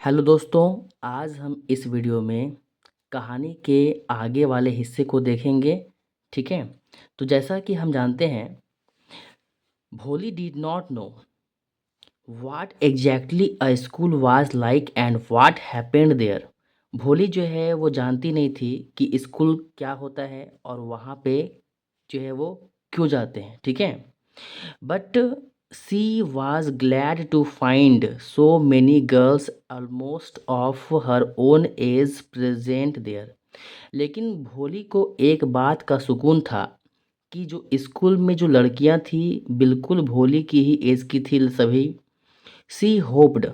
Hello दोस्तों, आज हम इस वीडियो में कहानी के आगे वाले हिस्से को देखेंगे। ठीक है। तो जैसा कि हम जानते हैं, Bholi did not know what exactly a school was like and what happened there. Bholi जो है वो जानती नहीं थी कि स्कूल क्या होता है और वहाँ पे जो है वो क्यों जाते हैं। ठीक है। But she was glad to find so many girls almost of her own age present there. लेकिन भोली को एक बात का सुकून था कि जो स्कूल में जो लड़कियां थी बिल्कुल भोली की ही एज की थी सभी। सी होप्ड,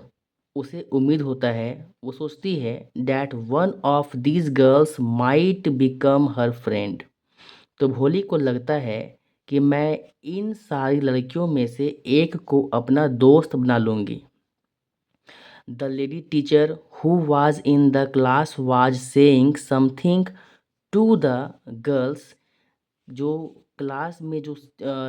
उसे उम्मीद होता है, वो सोचती है that one of these girls might become her friend. तो भोली को लगता है कि मैं इन सारी लड़कियों में से एक को अपना दोस्त बना लूँगी। The lady teacher who was in the class was saying something to the girls. जो क्लास में जो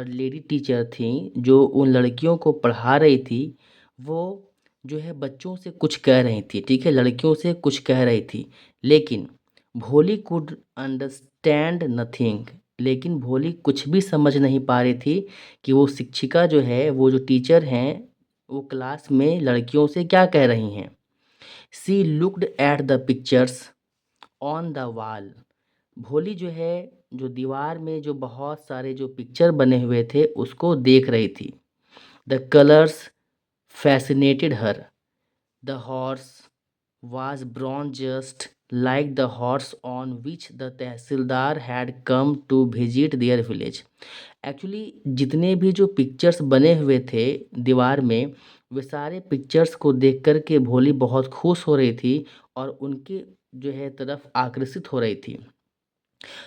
लेडी टीचर थी, जो उन लड़कियों को पढ़ा रही थी, वो जो है बच्चों से कुछ कह रही थी। ठीक है, लड़कियों से कुछ कह रही थी, लेकिन भोली कुड अंडरस्टैंड नथिंग। लेकिन भोली कुछ भी समझ नहीं पा रही थी कि वो शिक्षिका जो है, वो जो टीचर हैं, वो क्लास में लड़कियों से क्या कह रही हैं। She looked at the pictures on the wall. Bholi जो है, जो दीवार में जो बहुत सारे जो पिक्चर बने हुए थे उसको देख रही थी। The colours fascinated her. The horse was drawn just like the horse on which the tehsildar had come to visit their village. Actually जितने भी जो पिक्चर्स बने हुए थे दीवार में, वे सारे पिक्चर्स को देख कर के भोली बहुत खुश हो रही थी और उनके जो है तरफ आकर्षित हो रही थी।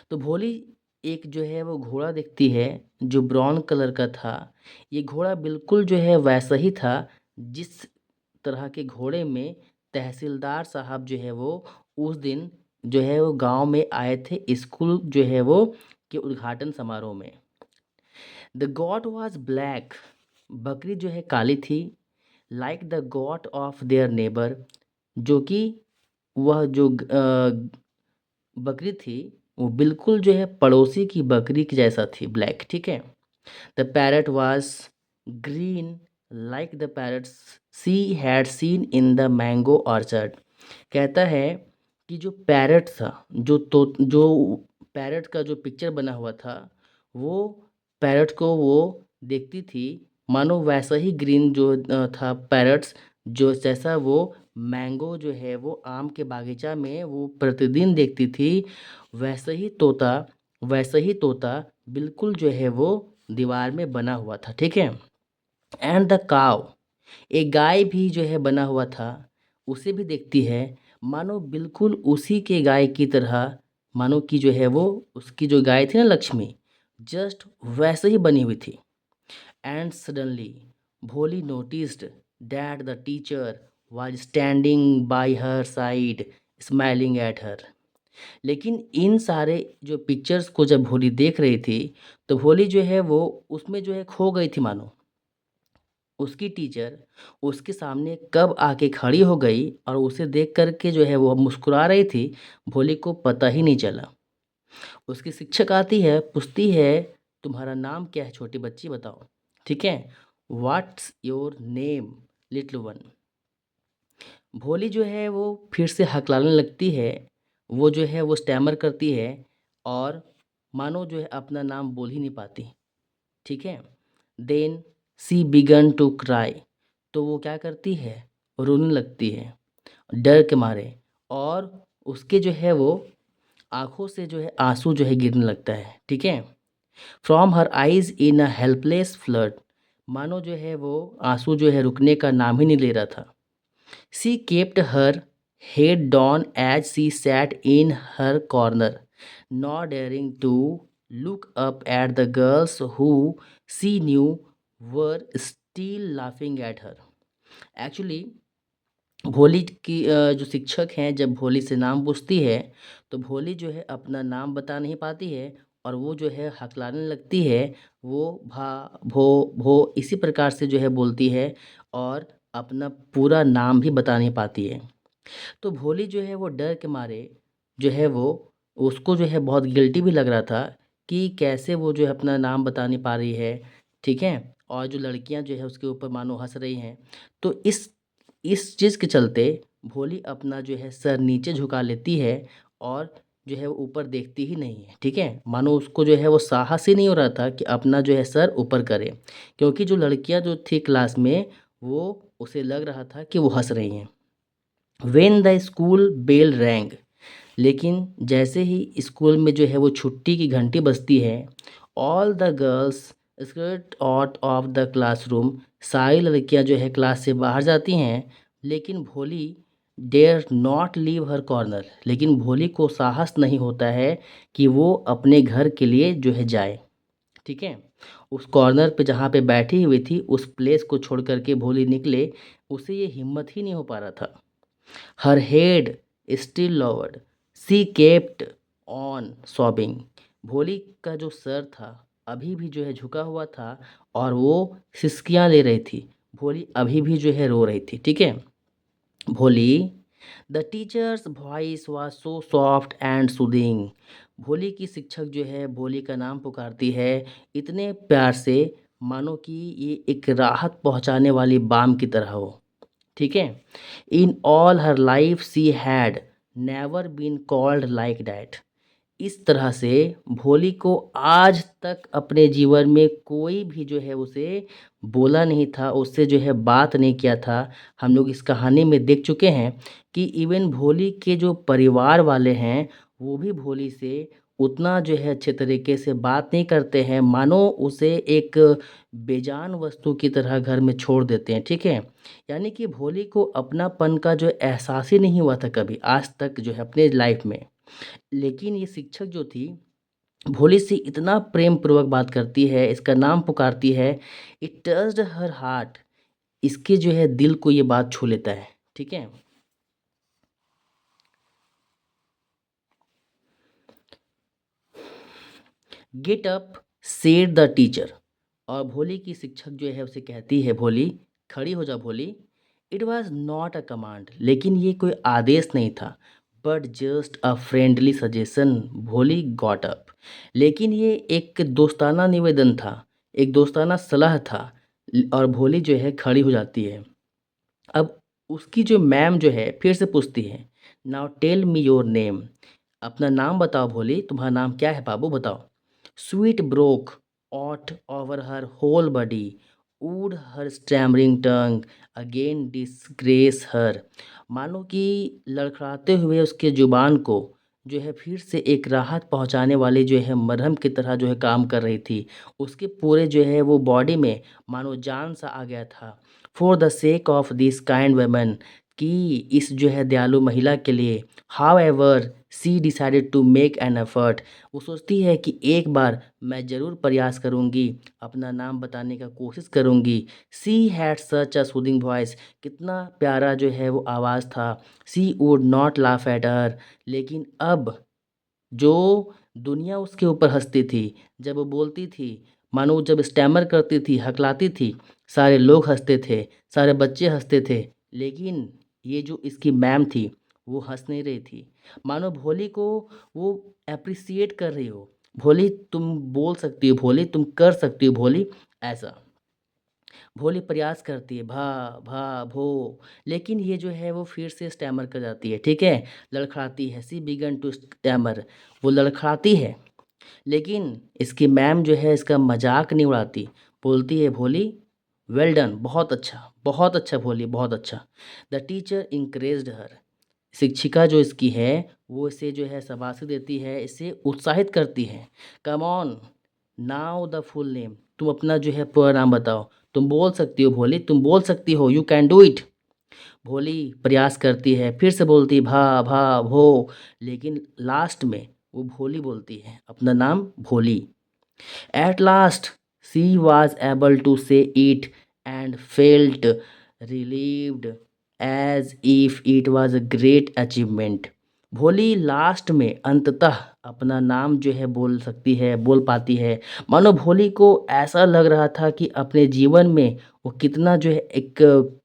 तो भोली एक जो है वो घोड़ा देखती है जो ब्राउन कलर का था। ये घोड़ा बिल्कुल जो है वैसा ही था जिस तरह के घोड़े में तहसीलदार साहब जो है वो उस दिन जो है वो गांव में आए थे स्कूल जो है वो के उद्घाटन समारोह में। The got was black. बकरी जो है काली थी। Like the got of their neighbour, जो कि वह जो बकरी थी वो बिल्कुल जो है पड़ोसी की बकरी की जैसा थी, ब्लैक। ठीक है। The parrot was green like the parrots she had seen in the mango orchard. कहता है कि जो पैरट था, जो पैरट का जो पिक्चर बना हुआ था, वो पैरट को वो देखती थी मानो वैसा ही ग्रीन जो था पैरट्स, जो जैसा वो मैंगो जो है वो आम के बागीचा में वो प्रतिदिन देखती थी, वैसा ही तोता बिल्कुल जो है वो दीवार में बना हुआ था। ठीक है। एंड द काव, एक गाय भी जो है बना हुआ था, उसे भी देखती है मानो बिल्कुल उसी के गाय की तरह, मानो कि जो है वो उसकी जो गाय थी ना लक्ष्मी, जस्ट वैसे ही बनी हुई थी। एंड सडनली भोली noticed that the teacher was standing bye her side smiling at her. लेकिन इन सारे जो पिक्चर्स को जब भोली देख रही थी, तो भोली जो है वो उसमें जो है खो गई थी मानो। उसकी टीचर उसके सामने कब आके खड़ी हो गई और उसे देख कर के जो है वो मुस्कुरा रही थी, भोली को पता ही नहीं चला। उसकी शिक्षक आती है, पूछती है तुम्हारा नाम क्या है छोटी बच्ची, बताओ। ठीक है। What's your name little one. भोली जो है वो फिर से हकलाने लगती है, वो जो है वो स्टैमर करती है और मानो जो है अपना नाम बोल ही नहीं पाती। ठीक है। Then she began to cry. तो वो क्या करती है, रोने लगती है डर के मारे, और उसके जो है वो आँखों से जो है आँसू जो है गिरने लगता है। ठीक है। From her eyes in a helpless flood. मानो जो है वो आँसू जो है रुकने का नाम ही नहीं ले रहा था। She kept her head down as she sat in her corner, not daring to look up at the girls who she knew were still laughing at her. Actually भोली की जो शिक्षक हैं जब भोली से नाम पूछती है, तो भोली जो है अपना नाम बता नहीं पाती है और वो जो है हकलाने लगती है। वो भा भो भो इसी प्रकार से जो है बोलती है और अपना पूरा नाम भी बता नहीं पाती है। तो भोली जो है वो डर के मारे जो है वो उसको जो है बहुत गिल्टी भी लग रहा था कि कैसे वो जो है अपना नाम बता नहीं पा रही है, ठीक है? और जो लड़कियां जो है उसके ऊपर मानो हंस रही हैं। तो इस चीज़ के चलते भोली अपना जो है सर नीचे झुका लेती है और जो है वो ऊपर देखती ही नहीं है, ठीक है? मानो उसको जो है वो साहस ही नहीं हो रहा था कि अपना जो है सर ऊपर करे, क्योंकि जो लड़कियां जो थी क्लास में वो उसे लग रहा था कि वो हंस रही हैं। When the school bell rang, लेकिन जैसे ही स्कूल में जो है वो छुट्टी की घंटी बजती है, all the girls skirt out of the classroom, सारी लड़कियां जो है क्लास से बाहर जाती हैं, लेकिन Bholi dare not leave her corner, लेकिन भोली को साहस नहीं होता है कि वो अपने घर के लिए जो है जाए, ठीक है? उस कॉर्नर पे जहाँ पे बैठी हुई थी उस प्लेस को छोड़ कर के भोली निकले, उसे ये हिम्मत ही नहीं हो पा रहा था। हर head still lowered, she kept on sobbing, भोली का जो सर था अभी भी जो है झुका हुआ था और वो सिसकियाँ ले रही थी। भोली अभी भी जो है रो रही थी, ठीक है? भोली, the teachers voice was so soft and soothing, भोली की शिक्षक जो है भोली का नाम पुकारती है इतने प्यार से, मानो कि ये एक राहत पहुंचाने वाली बाम की तरह हो, ठीक है? In all her life she had never been called like that, इस तरह से भोली को आज तक अपने जीवन में कोई भी जो है उसे बोला नहीं था, उससे जो है बात नहीं किया था। हम लोग इस कहानी में देख चुके हैं कि इवन भोली के जो परिवार वाले हैं वो भी भोली से उतना जो है अच्छे तरीके से बात नहीं करते हैं, मानो उसे एक बेजान वस्तु की तरह घर में छोड़ देते हैं, ठीक है? यानी कि भोली को अपनापन का जो एहसास ही नहीं हुआ था कभी आज तक जो है अपने लाइफ में। लेकिन ये शिक्षक जो थी, भोली से इतना प्रेम पूर्वक बात करती है, इसका नाम पुकारती है, इट टच्ड हर हार्ट, इसके जो है दिल को ये बात छू लेता है, ठीक है? Get up said the teacher, और भोली की शिक्षक जो है उसे कहती है, भोली खड़ी हो जा भोली। It was not a command, लेकिन ये कोई आदेश नहीं था, but just a friendly suggestion, भोली गॉट अप, लेकिन ये एक दोस्ताना निवेदन था, एक दोस्ताना सलाह था, और भोली जो है खड़ी हो जाती है। अब उसकी जो मैम जो है फिर से पूछती है, now tell me your name, अपना नाम बताओ भोली, तुम्हारा नाम क्या है बाबू बताओ। Sweat broke out over her whole body, would her stammering tongue again disgrace her, मानो कि लड़खड़ाते हुए उसके जुबान को जो है फिर से एक राहत पहुंचाने वाली जो है मरहम की तरह जो है काम कर रही थी, उसके पूरे जो है वो बॉडी में मानो जान सा आ गया था। For the sake of this kind woman, कि इस जो है दयालु महिला के लिए, however she decided to make an effort, वो सोचती है कि एक बार मैं ज़रूर प्रयास करूँगी, अपना नाम बताने का कोशिश करूँगी। She had such a soothing voice, कितना प्यारा जो है वो आवाज़ था। She would not laugh at her, लेकिन अब जो दुनिया उसके ऊपर हँसती थी, जब वो बोलती थी, मानो जब स्टैमर करती थी, हकलाती थी, सारे लोग हँसते थे, सारे बच्चे हँसते थे, लेकिन ये जो इसकी मैम थी, वो हँस नहीं रही थी। मानो भोली को वो एप्रिशिएट कर रही हो, भोली तुम बोल सकती हो, भोली तुम कर सकती हो भोली, ऐसा। भोली प्रयास करती है, भा भा भो, लेकिन ये जो है वो फिर से स्टैमर कर जाती है, ठीक है? लड़खड़ाती है, सी बिगन टू स्टैमर, वो लड़खड़ाती है, लेकिन इसकी मैम जो है इसका मजाक नहीं उड़ाती, बोलती है, भोली वेल डन, बहुत अच्छा भोली, बहुत अच्छा। द टीचर इंकरेज्ड हर, शिक्षिका जो इसकी है वो इसे जो है शाबाशी देती है, इसे उत्साहित करती है। Come on, now the full name, तुम अपना जो है पूरा नाम बताओ, तुम बोल सकती हो भोली, तुम बोल सकती हो, यू कैन डू इट। भोली प्रयास करती है, फिर से बोलती भा भा भो, लेकिन लास्ट में वो भोली बोलती है अपना नाम, भोली। At last she was able to say it and felt relieved as if it was a great achievement. भोली लास्ट में अंततः अपना नाम जो है बोल सकती है, बोल पाती है। मानो भोली को ऐसा लग रहा था कि अपने जीवन में वो कितना जो है एक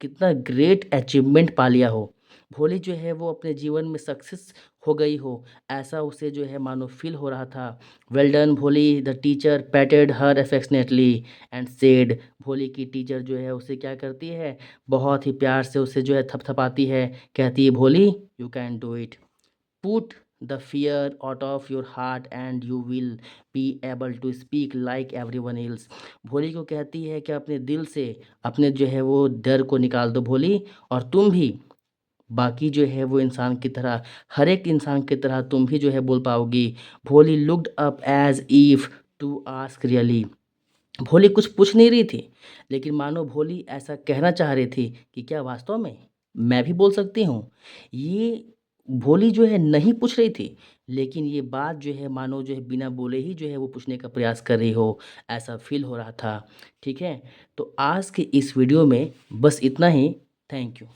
कितना ग्रेट अचीवमेंट पा लिया हो। भोली जो है वो अपने जीवन में सक्सेस हो गई हो, ऐसा उसे जो है मानो फ़ील हो रहा था। वेल डन भोली, the teacher पैटेड her affectionately and said. भोली की टीचर जो है उसे क्या करती है, बहुत ही प्यार से उसे जो है थपथपाती है, कहती है, भोली you can do it. Put the fear out of your heart and you will be able to speak like everyone else। भोली को कहती है कि अपने दिल से अपने जो है वो डर को निकाल दो भोली, और तुम भी बाकी जो है वो इंसान की तरह, हर एक इंसान की तरह तुम भी जो है बोल पाओगी। Bholi looked up as if to ask really. Bholi कुछ पूछ नहीं रही थी, लेकिन मानो भोली ऐसा कहना चाह रही थी कि क्या वास्तव में मैं भी बोल सकती हूँ? ये भोली जो है नहीं पूछ रही थी, लेकिन ये बात जो है मानो जो है बिना बोले ही जो है वो पूछने का प्रयास कर रही हो, ऐसा फ़ील हो रहा था। ठीक है? तो आज के इस वीडियो में बस इतना ही। Thank you.